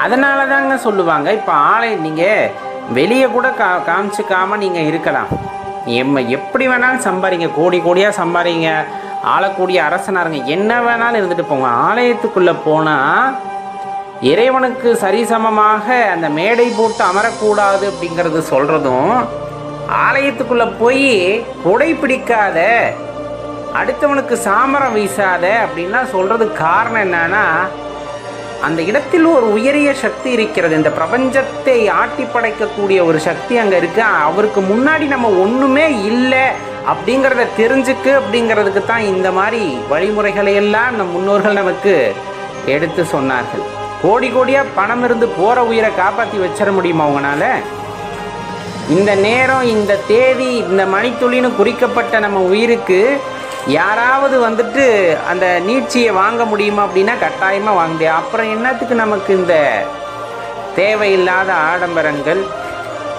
அதனால தாங்க சொல்லுவாங்க, இப்போ ஆளை நீங்கள் வெளியே கூட காமிச்சிக்காமல் நீங்கள் இருக்கலாம், எப்படி வேணாலும் சம்பாதிங்க, கோடி கோடியாக சம்பாதிங்க, ஆளக்கூடிய அரசனாருங்க, என்ன வேணாலும் இருந்துட்டு போங்க. ஆலயத்துக்குள்ளே போனால் இறைவனுக்கு சரிசமமாக அந்த மேடை போட்டு அமரக்கூடாது அப்படிங்கிறது சொல்கிறதும், ஆலயத்துக்குள்ளே போய் கொடை பிடிக்காத, அடுத்தவனுக்கு சாமரம் வீசாத அப்படின்லாம் சொல்கிறதுக்கு காரணம் என்னன்னா, அந்த இடத்தில் ஒரு உயரிய சக்தி இருக்கிறது, இந்த பிரபஞ்சத்தை ஆட்டி படைக்கக்கூடிய ஒரு சக்தி அங்கே இருக்கு, அவருக்கு முன்னாடி நம்ம ஒன்றுமே இல்லை அப்படிங்கிறத தெரிஞ்சுக்கு அப்படிங்கிறதுக்கு தான் இந்த மாதிரி வழிமுறைகளை எல்லாம் நம் முன்னோர்கள் நமக்கு எடுத்து சொன்னார்கள். கோடி கோடியாக பணம் இருந்து போகிற உயிரை காப்பாற்றி வச்சிட முடியுமா அவங்களால? இந்த நேரம், இந்த தேதி, இந்த மணித்துளின்னு குறிக்கப்பட்ட நம்ம உயிருக்கு யாராவது வந்துட்டு அந்த நீட்சியை வாங்க முடியுமா அப்படின்னா கட்டாயமாக வாங்க முடியாது. அப்புறம் என்னத்துக்கு நமக்கு இந்த தேவையில்லாத ஆடம்பரங்கள்,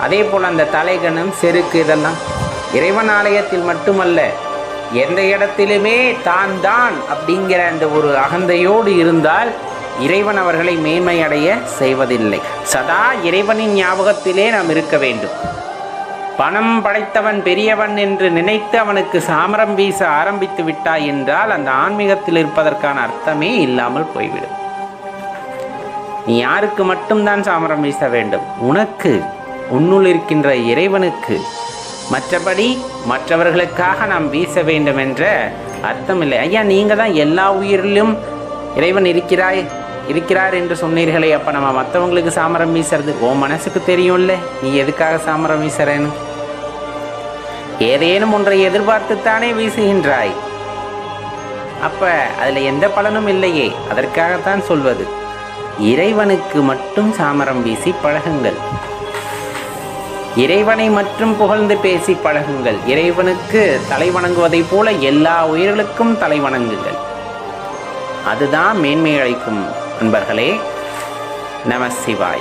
அதே போல் அந்த தலைகணம், செருக்கு, இதெல்லாம் இறைவன் ஆலயத்தில் மட்டுமல்ல, எந்த இடத்திலுமே தான் தான் அப்படிங்கிற அந்த ஒரு அகந்தையோடு இருந்தால் இறைவன் அவர்களை மேன்மையடைய செய்வதில்லை. சதா இறைவனின் ஞாபகத்திலே நாம் இருக்க வேண்டும். பணம் படைத்தவன் பெரியவன் என்று நினைத்து அவனுக்கு சாமரம் வீச ஆரம்பித்து விட்டாய் என்றால் அந்த ஆன்மீகத்தில் இருப்பதற்கான அர்த்தமே இல்லாமல் போய்விடும். நீ யாருக்கு மட்டும்தான் சாமரம் வீச வேண்டும்? உனக்கு, உன்னுள் இருக்கின்ற இறைவனுக்கு. மற்றபடி மற்றவர்களுக்காக நாம் வீச வேண்டும் என்ற அர்த்தம் இல்லை. ஐயா, நீங்கள் தான் எல்லா உயிரிலும் இறைவன் இருக்கிறார் என்று சொன்னீர்களே, அப்போ நம்ம மற்றவங்களுக்கு சாமரம் வீசுறது உன் மனசுக்கு தெரியும்ல, நீ எதுக்காக சாமரம் வீசுறேன்னு? ஏதேனும் ஒன்றை எதிர்பார்த்துத்தானே வீசுகின்றாய். அப்போ அதில் எந்த பலனும் இல்லையே. அதற்காகத்தான் சொல்வது, இறைவனுக்கு மட்டும் சாமரம் வீசி பழகுங்கள், இறைவனை மட்டும் புகழ்ந்து பேசி பழகுங்கள், இறைவனுக்கு தலை வணங்குவதைப் போல எல்லா உயிர்களுக்கும் தலை வணங்குங்கள். அதுதான் மேன்மை அளிக்கும். நண்பர்களே, நம சிவாய.